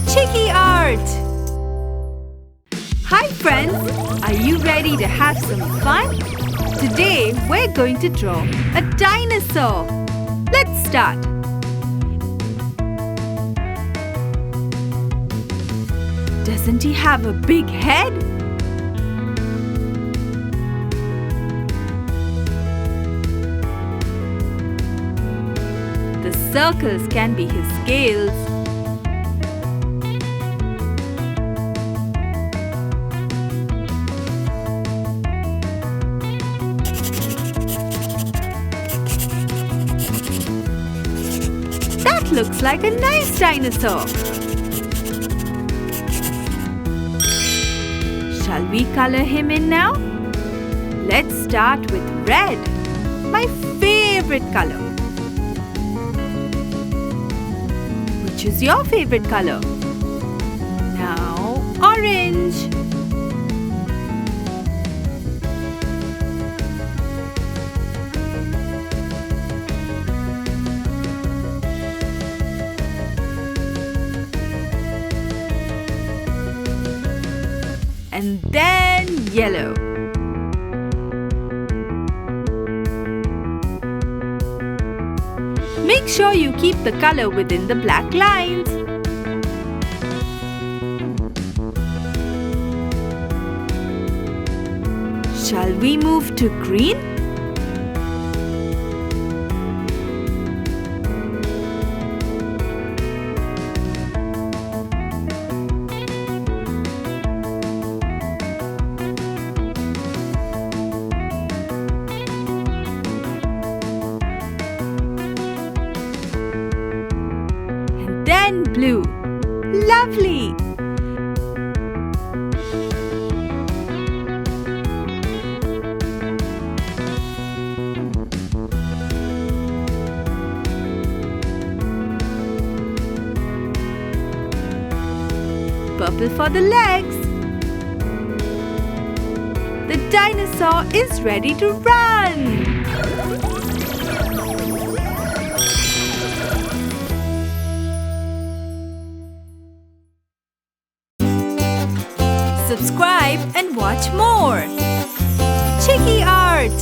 Chiki Art! Hi friends! Are you ready to have some fun? Today we're going to draw a dinosaur. Let's start. Doesn't he have a big head? The circles can be his scales. That looks like a nice dinosaur. Shall we color him in now? Let's start with red, my favorite color. Which is your favorite color? Now, orange. And then yellow. Make sure you keep the color within the black lines. Shall we move to green? Then blue. Lovely! Purple for the legs. The dinosaur is ready to run! Subscribe and watch more. Chiki Art!